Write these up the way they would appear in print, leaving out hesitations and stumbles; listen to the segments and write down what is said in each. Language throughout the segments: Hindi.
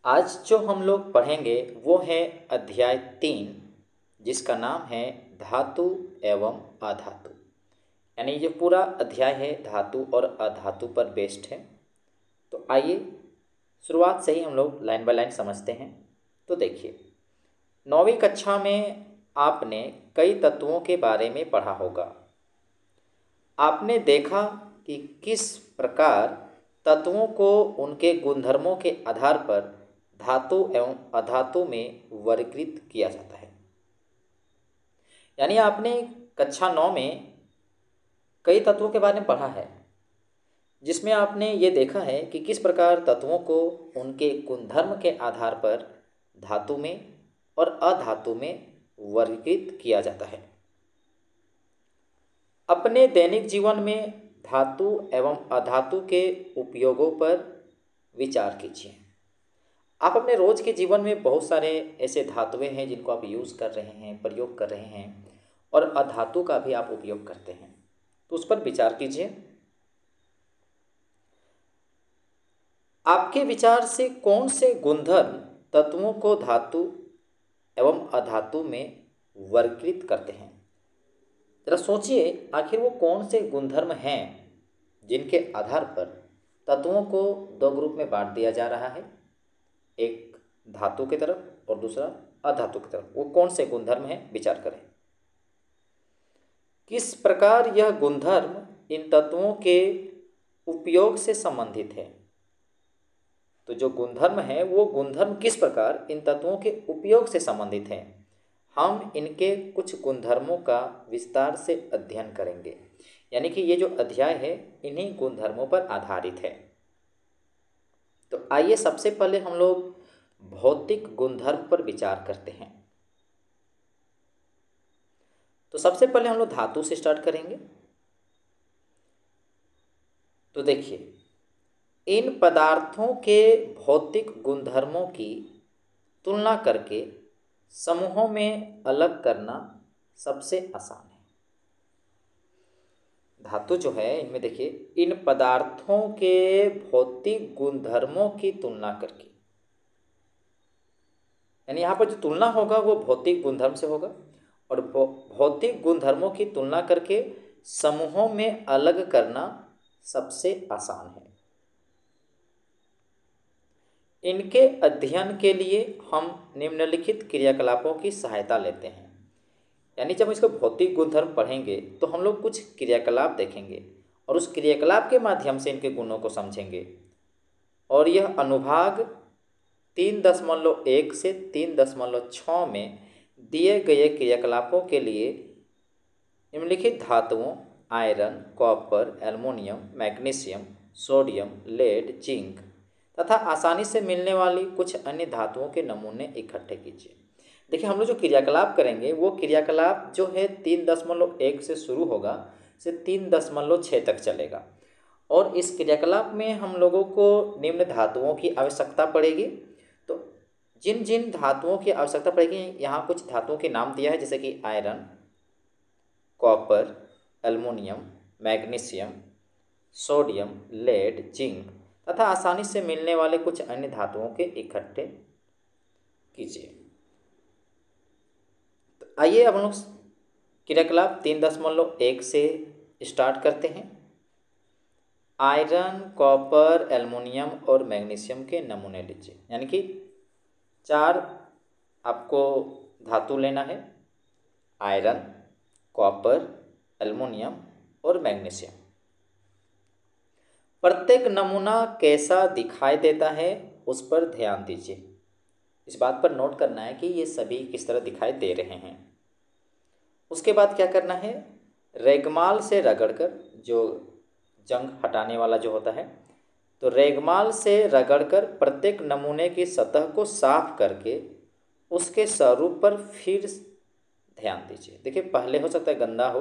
आज जो हम लोग पढ़ेंगे वो है अध्याय 3, जिसका नाम है धातु एवं अधातु। यानी ये पूरा अध्याय है धातु और अधातु पर बेस्ड है। तो आइए शुरुआत से ही हम लोग लाइन बाय लाइन समझते हैं। तो देखिए, 9वीं कक्षा में आपने कई तत्वों के बारे में पढ़ा होगा। आपने देखा कि किस प्रकार तत्वों को उनके गुणधर्मों के आधार पर धातु एवं अधातु में वर्गीकृत किया जाता है। यानी आपने कक्षा 9 में कई तत्वों के बारे में पढ़ा है, जिसमें आपने ये देखा है कि किस प्रकार तत्वों को उनके गुणधर्म के आधार पर धातु में और अधातु में वर्गीकृत किया जाता है। अपने दैनिक जीवन में धातु एवं अधातु के उपयोगों पर विचार कीजिए। आप अपने रोज़ के जीवन में बहुत सारे ऐसे धातुएं हैं जिनको आप यूज़ कर रहे हैं, प्रयोग कर रहे हैं, और अधातु का भी आप उपयोग करते हैं। तो उस पर विचार कीजिए। आपके विचार से कौन से गुणधर्म तत्वों को धातु एवं अधातु में वर्गीकृत करते हैं? जरा सोचिए, आखिर वो कौन से गुणधर्म हैं जिनके आधार पर तत्वों को दो ग्रुप में बांट दिया जा रहा है, एक धातु की तरफ और दूसरा अधातु की तरफ। वो कौन से गुणधर्म हैं, विचार करें। किस प्रकार यह गुणधर्म इन तत्वों के उपयोग से संबंधित है? तो जो गुणधर्म है वो गुणधर्म किस प्रकार इन तत्वों के उपयोग से संबंधित है, हम इनके कुछ गुणधर्मों का विस्तार से अध्ययन करेंगे। यानी कि ये जो अध्याय है इन्हीं गुणधर्मों पर आधारित है। तो आइए सबसे पहले हम लोग भौतिक गुणधर्म पर विचार करते हैं। तो सबसे पहले हम लोग धातु से स्टार्ट करेंगे। तो देखिए, इन पदार्थों के भौतिक गुणधर्मों की तुलना करके समूहों में अलग करना सबसे आसान है। धातु जो है इनमें देखिए, इन पदार्थों के भौतिक गुणधर्मों की तुलना करके, यानी यहाँ पर जो तुलना होगा वो भौतिक गुणधर्म से होगा, और भौतिक गुणधर्मों की तुलना करके समूहों में अलग करना सबसे आसान है। इनके अध्ययन के लिए हम निम्नलिखित क्रियाकलापों की सहायता लेते हैं। यानी जब इसको भौतिक गुणधर्म पढ़ेंगे तो हम लोग कुछ क्रियाकलाप देखेंगे और उस क्रियाकलाप के माध्यम से इनके गुणों को समझेंगे। और यह अनुभाग 3.1 से 3.6 में दिए गए क्रियाकलापों के लिए निम्नलिखित धातुओं iron, copper, aluminium, magnesium, sodium, lead, zinc तथा आसानी से मिलने वाली कुछ अन्य धातुओं के नमूने इकट्ठे कीजिए। देखिए, हम लोग जो क्रियाकलाप करेंगे वो क्रियाकलाप जो है 3.1 से शुरू होगा से 3.6 तक चलेगा। और इस क्रियाकलाप में हम लोगों को निम्न धातुओं की आवश्यकता पड़ेगी। तो जिन जिन धातुओं की आवश्यकता पड़ेगी, यहाँ कुछ धातुओं के नाम दिया है, जैसे कि iron, copper, aluminium, magnesium, sodium, lead, zinc तथा आसानी से मिलने वाले कुछ अन्य धातुओं के इकट्ठे कीजिए। तो आइए अब हम लोग क्रियाकलाप 3.1 से स्टार्ट करते हैं। आयरन, कॉपर, एल्युमिनियम और मैग्नीशियम के नमूने लीजिए। यानी कि 4 आपको धातु लेना है, आयरन, कॉपर, एल्युमिनियम और मैग्नीशियम। प्रत्येक नमूना कैसा दिखाई देता है उस पर ध्यान दीजिए। इस बात पर नोट करना है कि ये सभी किस तरह दिखाई दे रहे हैं। उसके बाद क्या करना है, रेगमाल से रगड़कर, जो जंग हटाने वाला जो होता है, तो रेगमाल से रगड़कर प्रत्येक नमूने की सतह को साफ करके उसके स्वरूप पर फिर ध्यान दीजिए। देखिए, पहले हो सकता है गंदा हो,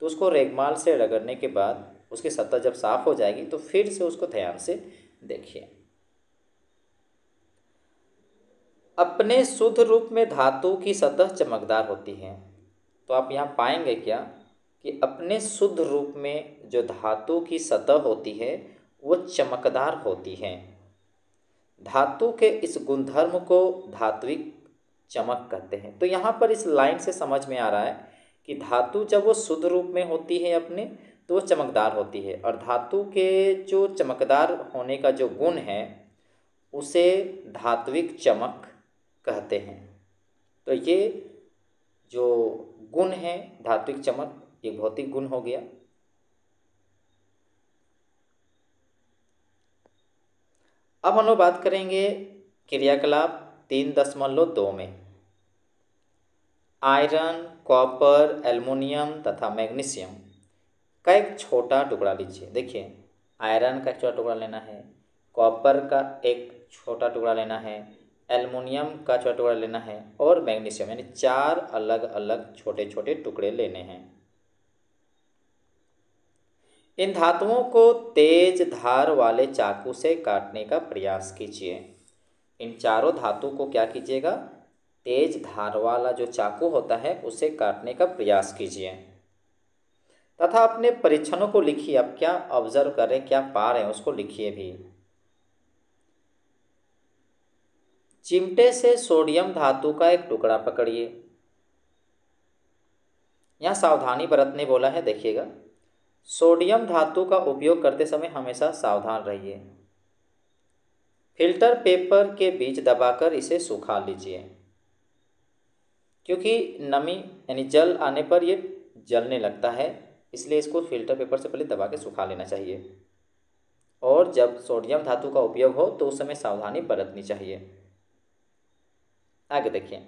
तो उसको रेगमाल से रगड़ने के बाद उसकी सतह जब साफ हो जाएगी तो फिर से उसको ध्यान से देखिए। अपने शुद्ध रूप में धातु की सतह चमकदार होती है। तो आप यहाँ पाएंगे क्या कि अपने शुद्ध रूप में जो धातु की सतह होती है वो चमकदार होती है। धातु के इस गुणधर्म को धात्विक चमक कहते हैं। तो यहाँ पर इस लाइन से समझ में आ रहा है कि धातु जब वो शुद्ध रूप में होती है अपने, तो वो चमकदार होती है, और धातु के जो चमकदार होने का जो गुण है उसे धात्विक चमक कहते हैं। तो ये जो गुण है धात्विक चमक, ये भौतिक गुण हो गया। अब हम लोग बात करेंगे क्रियाकलाप 3.2 में। आयरन, कॉपर, एल्युमिनियम तथा मैग्नीशियम का एक छोटा टुकड़ा लीजिए। देखिए, आयरन का एक छोटा टुकड़ा लेना है, कॉपर का एक छोटा टुकड़ा लेना है, एल्युमिनियम का छोटा टुकड़ा लेना है और मैग्नीशियम, यानी 4 अलग अलग छोटे छोटे टुकड़े लेने हैं। इन धातुओं को तेज धार वाले चाकू से काटने का प्रयास कीजिए। इन चारों धातु को क्या कीजिएगा, तेज धार वाला जो चाकू होता है उसे काटने का प्रयास कीजिए तथा अपने परीक्षणों को लिखिए। अब क्या ऑब्जर्व कर रहे हैं, क्या पा रहे हैं, उसको लिखिए भी। चिमटे से सोडियम धातु का एक टुकड़ा पकड़िए। यहाँ सावधानी बरतने बोला है, देखिएगा। सोडियम धातु का उपयोग करते समय हमेशा सावधान रहिए। फिल्टर पेपर के बीच दबाकर इसे सुखा लीजिए, क्योंकि नमी यानी जल आने पर ये जलने लगता है, इसलिए इसको फिल्टर पेपर से पहले दबा के सुखा लेना चाहिए। और जब सोडियम धातु का उपयोग हो तो उस समय सावधानी बरतनी चाहिए। आगे देखिए,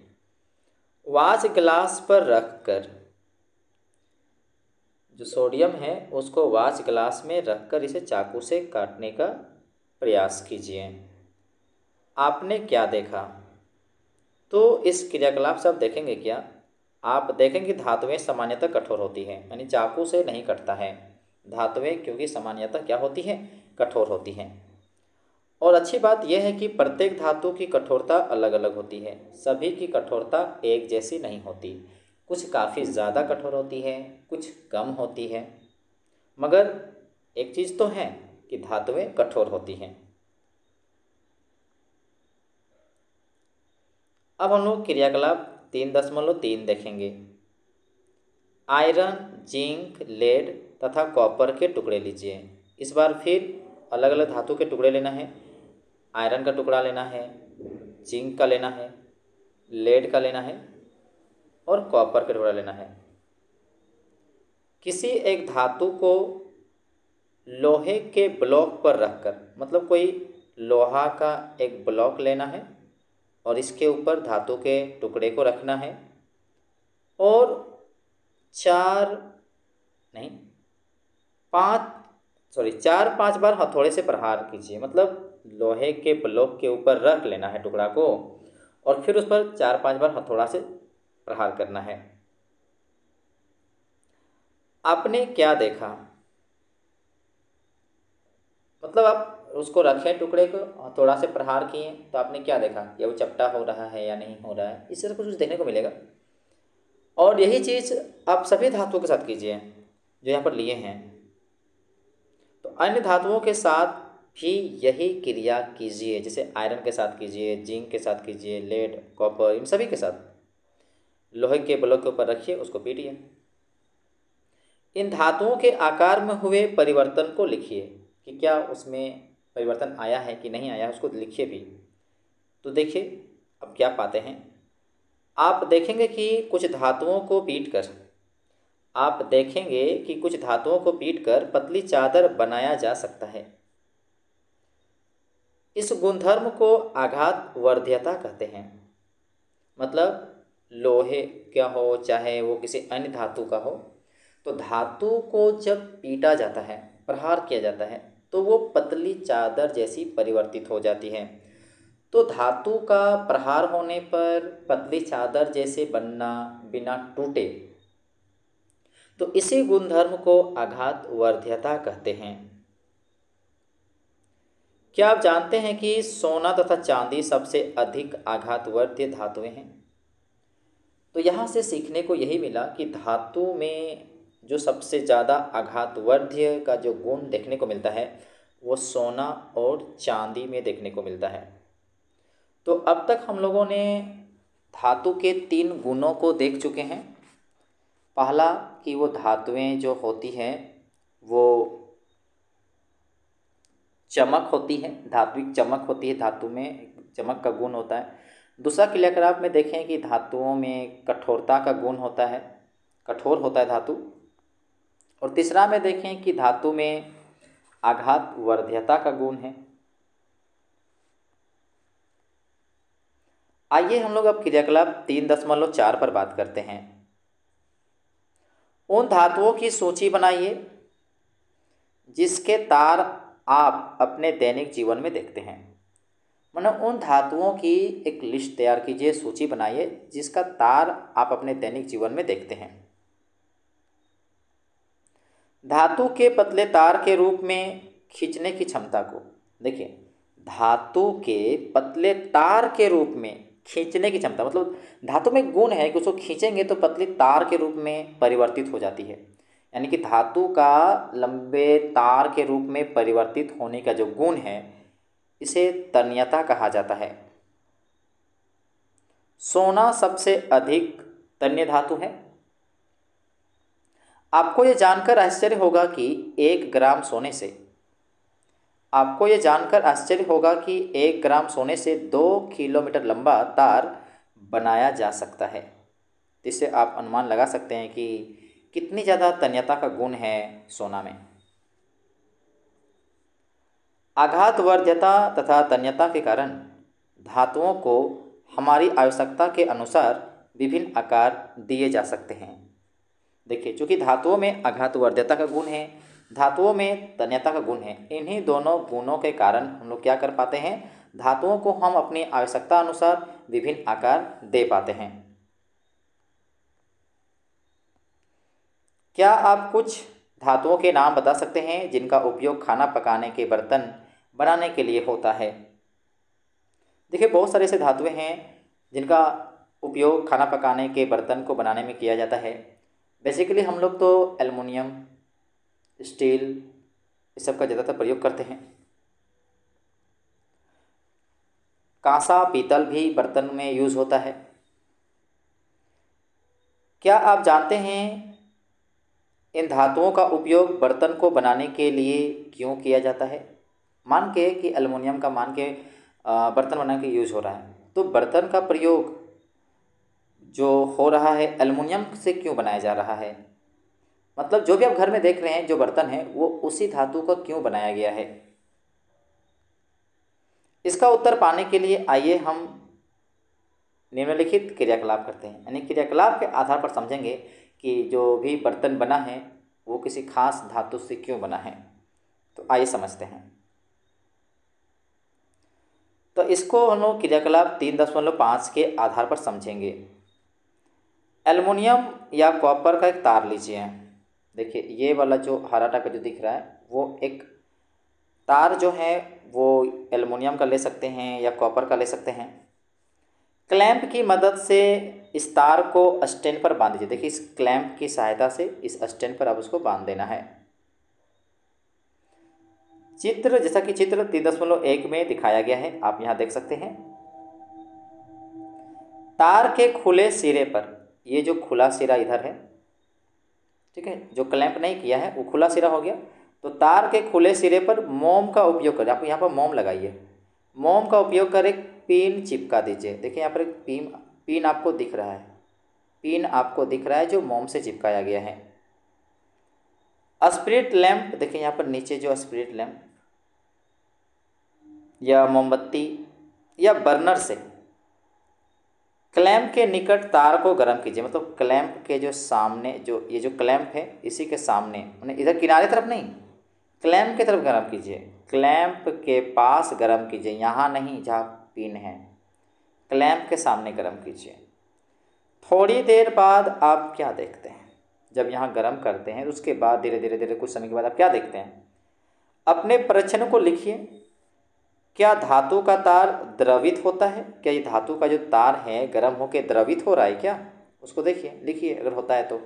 वाच ग्लास पर रखकर, जो सोडियम है उसको वाच ग्लास में रखकर इसे चाकू से काटने का प्रयास कीजिए। आपने क्या देखा? तो इस क्रियाकलाप से आप देखेंगे क्या, आप देखेंगे धातुएं सामान्यतः कठोर होती हैं, यानी चाकू से नहीं कटता है धातुएं, क्योंकि सामान्यतः क्या होती हैं, कठोर होती हैं। और अच्छी बात यह है कि प्रत्येक धातु की कठोरता अलग अलग होती है, सभी की कठोरता एक जैसी नहीं होती। कुछ काफ़ी ज़्यादा कठोर होती है, कुछ कम होती है, मगर एक चीज़ तो है कि धातुएं कठोर होती हैं। अब हम लोग क्रियाकलाप 3.3 देखेंगे। आयरन, जिंक, लेड तथा कॉपर के टुकड़े लीजिए। इस बार फिर अलग अलग धातु के टुकड़े लेना है। आयरन का टुकड़ा लेना है, जिंक का लेना है, लेड का लेना है और कॉपर का टुकड़ा लेना है। किसी एक धातु को लोहे के ब्लॉक पर रखकर, मतलब कोई लोहा का एक ब्लॉक लेना है और इसके ऊपर धातु के टुकड़े को रखना है और 4-5 बार हथौड़े से प्रहार कीजिए। मतलब लोहे के ब्लॉक के ऊपर रख लेना है टुकड़ा को और फिर उस पर 4-5 बार हथौड़ा से प्रहार करना है। आपने क्या देखा? मतलब आप उसको रखें टुकड़े को, हथौड़ा से प्रहार किए, तो आपने क्या देखा, या वो चपटा हो रहा है या नहीं हो रहा है, इस तरह कुछ देखने को मिलेगा। और यही चीज़ आप सभी धातुओं के साथ कीजिए जो यहाँ पर लिए हैं। तो अन्य धातुओं के साथ भी यही क्रिया कीजिए, जैसे आयरन के साथ कीजिए, जिंक के साथ कीजिए, लेड, कॉपर, इन सभी के साथ लोहे के ब्लॉक के ऊपर रखिए, उसको पीटिए। इन धातुओं के आकार में हुए परिवर्तन को लिखिए कि क्या उसमें परिवर्तन आया है कि नहीं आया है, उसको लिखिए भी। तो देखिए अब क्या पाते हैं, आप देखेंगे कि कुछ धातुओं को पीटकर पतली चादर बनाया जा सकता है। इस गुणधर्म को आघात वर्ध्यता कहते हैं। मतलब लोहे क्या हो, चाहे वो किसी अन्य धातु का हो, तो धातु को जब पीटा जाता है, प्रहार किया जाता है, तो वो पतली चादर जैसी परिवर्तित हो जाती है। तो धातु का प्रहार होने पर पतली चादर जैसे बनना बिना टूटे, तो इसी गुणधर्म को आघात वर्ध्यता कहते हैं। क्या आप जानते हैं कि सोना तथा चांदी सबसे अधिक आघातवर्ध्य धातुएं हैं? तो यहाँ से सीखने को यही मिला कि धातु में जो सबसे ज़्यादा आघातवर्ध्य का जो गुण देखने को मिलता है वो सोना और चांदी में देखने को मिलता है। तो अब तक हम लोगों ने धातु के 3 गुणों को देख चुके हैं। पहला कि वो धातुएं जो होती हैं वो चमक होती है, धात्विक चमक होती है, धातु में चमक का गुण होता है। दूसरा क्रियाकलाप में देखें कि धातुओं में कठोरता का गुण होता है, कठोर होता है धातु। और तीसरा में देखें कि धातु में आघात वर्ध्यता का गुण है। आइए हम लोग अब क्रियाकलाप 3.4 पर बात करते हैं। उन धातुओं की सूची बनाइए जिसके तार आप अपने दैनिक जीवन में देखते हैं। मतलब उन धातुओं की एक लिस्ट तैयार कीजिए, सूची बनाइए जिसका तार आप अपने दैनिक जीवन में देखते हैं। धातु के पतले तार के रूप में खींचने की क्षमता को देखिए। धातु के पतले तार के रूप में खींचने की क्षमता, मतलब धातु में गुण है कि उसको खींचेंगे तो पतली तार के रूप में परिवर्तित हो जाती है। यानी कि धातु का लंबे तार के रूप में परिवर्तित होने का जो गुण है इसे तन्यता कहा जाता है। सोना सबसे अधिक तन्य धातु है। आपको ये जानकर आश्चर्य होगा कि 1 ग्राम सोने से 2 किलोमीटर लंबा तार बनाया जा सकता है। इससे आप अनुमान लगा सकते हैं कि कितनी ज़्यादा तन्यता का गुण है सोना में। आघात वर्ध्यता तथा तन्यता के कारण धातुओं को हमारी आवश्यकता के अनुसार विभिन्न आकार दिए जा सकते हैं। देखिए, चूँकि धातुओं में आघात वर्ध्यता का गुण है, धातुओं में तन्यता का गुण है, इन्हीं दोनों गुणों के कारण हम लोग क्या कर पाते हैं, धातुओं को हम अपनी आवश्यकता अनुसार विभिन्न आकार दे पाते हैं। क्या आप कुछ धातुओं के नाम बता सकते हैं जिनका उपयोग खाना पकाने के बर्तन बनाने के लिए होता है? देखिए, बहुत सारे ऐसे धातुएं हैं जिनका उपयोग खाना पकाने के बर्तन को बनाने में किया जाता है। बेसिकली हम लोग तो एल्युमिनियम, स्टील इस सब का ज़्यादातर प्रयोग करते हैं। कांसा, पीतल भी बर्तन में यूज़ होता है। क्या आप जानते हैं इन धातुओं का उपयोग बर्तन को बनाने के लिए क्यों किया जाता है? मान के कि एल्युमिनियम का बर्तन बनाने के यूज़ हो रहा है, तो बर्तन का प्रयोग जो हो रहा है एल्युमिनियम से क्यों बनाया जा रहा है? मतलब जो भी आप घर में देख रहे हैं जो बर्तन है वो उसी धातु का क्यों बनाया गया है? इसका उत्तर पाने के लिए आइए हम निम्नलिखित क्रियाकलाप करते हैं। यानी क्रियाकलाप के आधार पर समझेंगे कि जो भी बर्तन बना है वो किसी खास धातु से क्यों बना है। तो आइए समझते हैं। तो इसको हम लोग क्रियाकलाप 3.5 के आधार पर समझेंगे। एल्युमिनियम या कॉपर का एक तार लीजिए। देखिए, ये वाला जो हरा टाइप का जो दिख रहा है वो एक तार जो है वो एल्युमिनियम का ले सकते हैं या कॉपर का ले सकते हैं। क्लैंप की मदद से इस तार को स्टैंड पर बांध दीजिए। देखिए, इस क्लैंप की सहायता से इस स्टैंड पर अब उसको बांध देना है। चित्र जैसा कि चित्र 3.1 में दिखाया गया है, आप यहाँ देख सकते हैं। तार के खुले सिरे पर, ये जो खुला सिरा इधर है, ठीक है, जो क्लैंप नहीं किया है वो खुला सिरा हो गया। तो तार के खुले सिरे पर मोम का उपयोग करें। आप यहाँ पर मोम लगाइए। मोम का उपयोग कर एक पिन चिपका दीजिए। देखिए, यहाँ पर एक पिन आपको दिख रहा है, पिन आपको दिख रहा है जो मोम से चिपकाया गया है। स्पिरिट लैंप, देखिए यहाँ पर नीचे जो स्पिरिट लैंप या मोमबत्ती या बर्नर से क्लैंप के निकट तार को गर्म कीजिए। मतलब क्लैंप के जो सामने जो ये जो क्लैंप है इसी के सामने, मैंने इधर किनारे तरफ नहीं, क्लैंप की तरफ गर्म कीजिए। क्लैंप के पास गर्म कीजिए, यहाँ नहीं जहाँ पिन है, क्लैंप के सामने गर्म कीजिए। थोड़ी देर बाद आप क्या देखते हैं? जब यहाँ गर्म करते हैं उसके बाद धीरे धीरे धीरे कुछ समय के बाद आप क्या देखते हैं? अपने प्रश्न को लिखिए। क्या धातु का तार द्रवित होता है? क्या ये धातु का जो तार है गर्म होकर द्रवित हो रहा है क्या? उसको देखिए, लिखिए अगर होता है तो,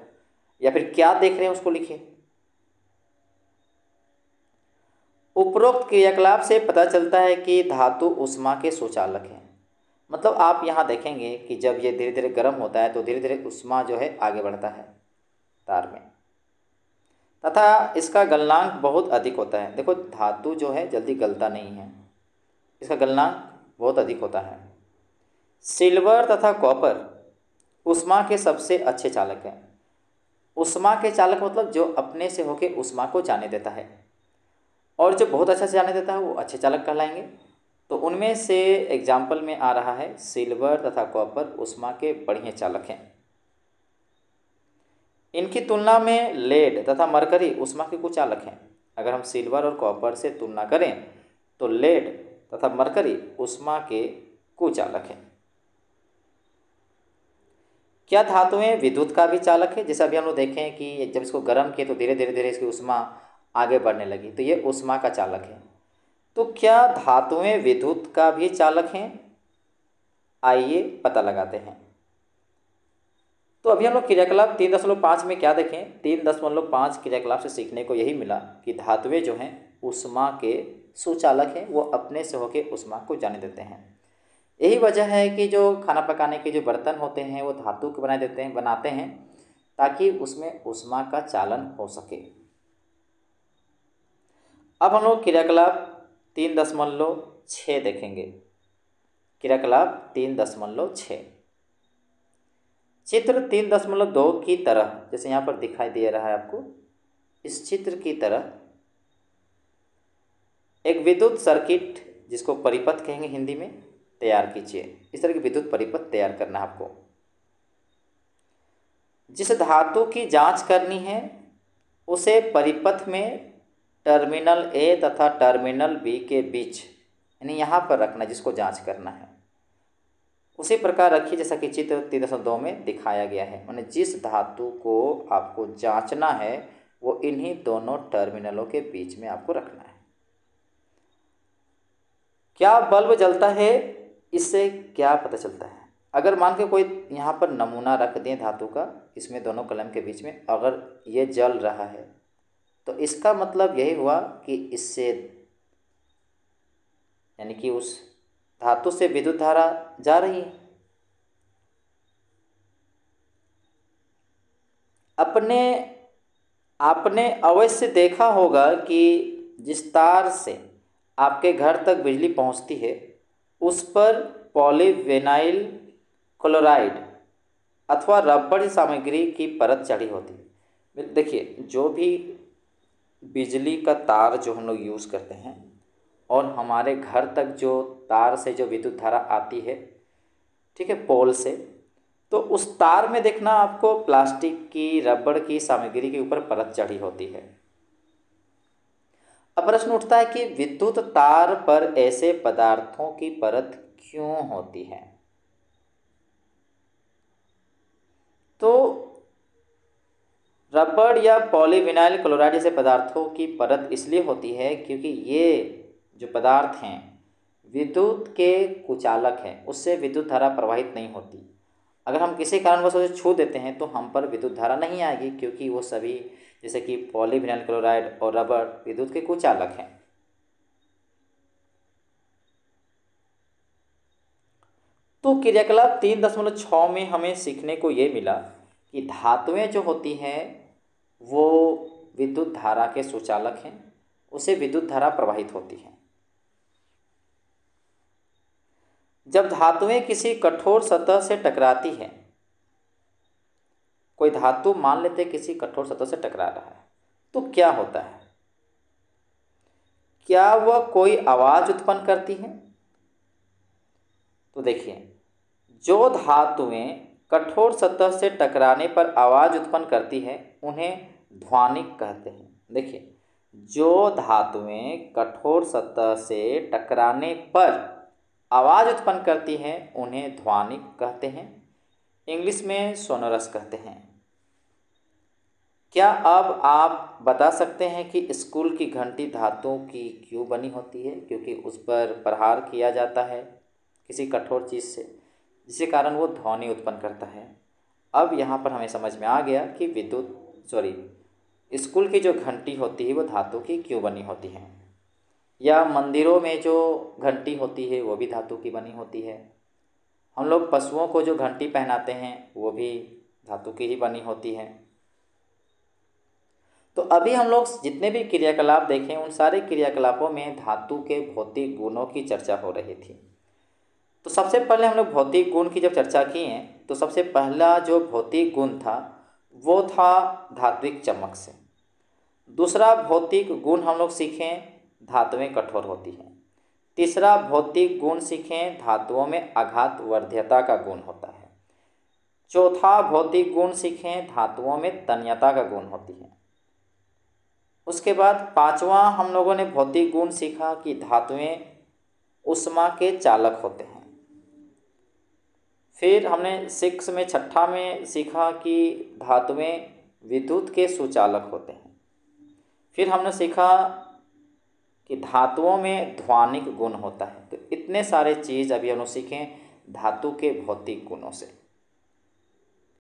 या फिर क्या देख रहे हैं उसको लिखिए। उपरोक्त क्रियाकलाप से पता चलता है कि धातु ऊष्मा के सुचालक हैं। मतलब आप यहाँ देखेंगे कि जब ये धीरे धीरे गर्म होता है तो धीरे धीरे ऊष्मा जो है आगे बढ़ता है तार में, तथा इसका गलनांक बहुत अधिक होता है। देखो धातु जो है जल्दी गलता नहीं है, इसका गलनांक बहुत अधिक होता है। सिल्वर तथा कॉपर ऊष्मा के सबसे अच्छे चालक हैं। ऊष्मा के चालक मतलब जो अपने से होके ऊष्मा को जाने देता है, और जो बहुत अच्छा से जाने देता है वो अच्छे चालक कहलाएंगे। तो उनमें से एग्जाम्पल में आ रहा है सिल्वर तथा कॉपर ऊष्मा के बढ़िया चालक हैं। इनकी तुलना में लेड तथा मरकरी ऊष्मा के कुचालक हैं। अगर हम सिल्वर और कॉपर से तुलना करें तो लेड तथा मरकरी ऊष्मा के कुचालक हैं। क्या धातुएं विद्युत का भी चालक है? जैसे अभी हम लोग देखें कि जब इसको गर्म किए तो धीरे धीरे धीरे इसकी ऊष्मा आगे बढ़ने लगी, तो ये ऊष्मा का चालक है। तो क्या धातुएं विद्युत का भी चालक हैं? आइए पता लगाते हैं। तो अभी हम लोग क्रियाकलाप 3.5 में क्या देखें, 3.5 क्रियाकलाप से सीखने को यही मिला कि धातुएं जो हैं ऊष्मा के सुचालक हैं, वो अपने से होकर ऊष्मा को जाने देते हैं। यही वजह है कि जो खाना पकाने के जो बर्तन होते हैं वो धातु के बनाते हैं ताकि उसमें ऊष्मा का चालन हो सके। अब हम लोग क्रियाकलाप 3.6 देखेंगे। क्रियाकलाप 3.6 चित्र 3.2 की तरह, जैसे यहाँ पर दिखाई दे रहा है आपको, इस चित्र की तरह एक विद्युत सर्किट, जिसको परिपथ कहेंगे हिंदी में, तैयार कीजिए। इस तरह की विद्युत परिपथ तैयार करना है आपको। जिस धातु की जांच करनी है उसे परिपथ में टर्मिनल ए तथा टर्मिनल बी के बीच, यानी यहाँ पर रखना जिसको जांच करना है। उसी प्रकार रखिए जैसा कि चित्र 3.2 में दिखाया गया है। माने जिस धातु को आपको जांचना है वो इन्हीं दोनों टर्मिनलों के बीच में आपको रखना है। क्या बल्ब जलता है, इससे क्या पता चलता है? अगर मान के कोई यहाँ पर नमूना रख दें धातु का, इसमें दोनों कलम के बीच में, अगर ये जल रहा है तो इसका मतलब यही हुआ कि इससे, यानी कि उस धातु से विद्युत धारा जा रही है। आपने अवश्य देखा होगा कि जिस तार से आपके घर तक बिजली पहुंचती है उस पर पॉलीविनाइल क्लोराइड अथवा रबड़ सामग्री की परत चढ़ी होती है। देखिए जो भी बिजली का तार जो हम लोग यूज़ करते हैं और हमारे घर तक जो तार से जो विद्युत धारा आती है, ठीक है, पोल से, तो उस तार में देखना आपको प्लास्टिक की, रबड़ की सामग्री के ऊपर परत चढ़ी होती है। अब प्रश्न उठता है कि विद्युत तार पर ऐसे पदार्थों की परत क्यों होती है? तो रबड़ या पॉलीविनाइल क्लोराइड जैसे पदार्थों की परत इसलिए होती है क्योंकि ये जो पदार्थ हैं विद्युत के कुचालक हैं, उससे विद्युत धारा प्रवाहित नहीं होती। अगर हम किसी कारणवश उसे छू देते हैं तो हम पर विद्युत धारा नहीं आएगी, क्योंकि वो सभी, जैसे कि पॉलीविनाइल क्लोराइड और रबड़, विद्युत के कुचालक हैं। तो क्रियाकलाप 3.6 में हमें सीखने को ये मिला कि धातुएं जो होती हैं वो विद्युत धारा के सुचालक हैं, उसे विद्युत धारा प्रवाहित होती है। जब धातुएं किसी कठोर सतह से टकराती हैं, कोई धातु मान लेते किसी कठोर सतह से टकरा रहा है, तो क्या होता है? क्या वह कोई आवाज़ उत्पन्न करती है? तो देखिए, जो धातुएं कठोर सतह से टकराने पर आवाज़ उत्पन्न करती है उन्हें ध्वनिक कहते हैं। देखिए, जो धातुएं कठोर सतह से टकराने पर आवाज़ उत्पन्न करती हैं उन्हें ध्वनिक कहते हैं, इंग्लिश में सोनोरस कहते हैं। क्या अब आप बता सकते हैं कि स्कूल की घंटी धातुओं की क्यों बनी होती है? क्योंकि उस पर प्रहार किया जाता है किसी कठोर चीज़ से, जिसके कारण वो ध्वनि उत्पन्न करता है। अब यहाँ पर हमें समझ में आ गया कि स्कूल की जो घंटी होती है वो धातु की क्यों बनी होती है, या मंदिरों में जो घंटी होती है वो भी धातु की बनी होती है। हम लोग पशुओं को जो घंटी पहनाते हैं वो भी धातु की ही बनी होती है। तो अभी हम लोग जितने भी क्रियाकलाप देखें उन सारे क्रियाकलापों में धातु के भौतिक गुणों की चर्चा हो रही थी। तो सबसे पहले हम लोग भौतिक गुण की जब चर्चा किए तो सबसे पहला जो भौतिक गुण था वो था धात्विक चमक से। दूसरा भौतिक गुण हम लोग सीखें धातुएं कठोर होती हैं। तीसरा भौतिक गुण सीखें धातुओं में आघात वर्ध्यता का गुण होता है। चौथा भौतिक गुण सीखें धातुओं में तन्यता का गुण होती है। उसके बाद पांचवा हम लोगों ने भौतिक गुण सीखा कि धातुएं ऊष्मा के चालक होते हैं। फिर हमने छठा में सीखा कि धातुएं विद्युत के सुचालक होते हैं। फिर हमने सीखा कि धातुओं में ध्वनिक गुण होता है। तो इतने सारे चीज़ अभी हम लोग सीखें धातु के भौतिक गुणों से।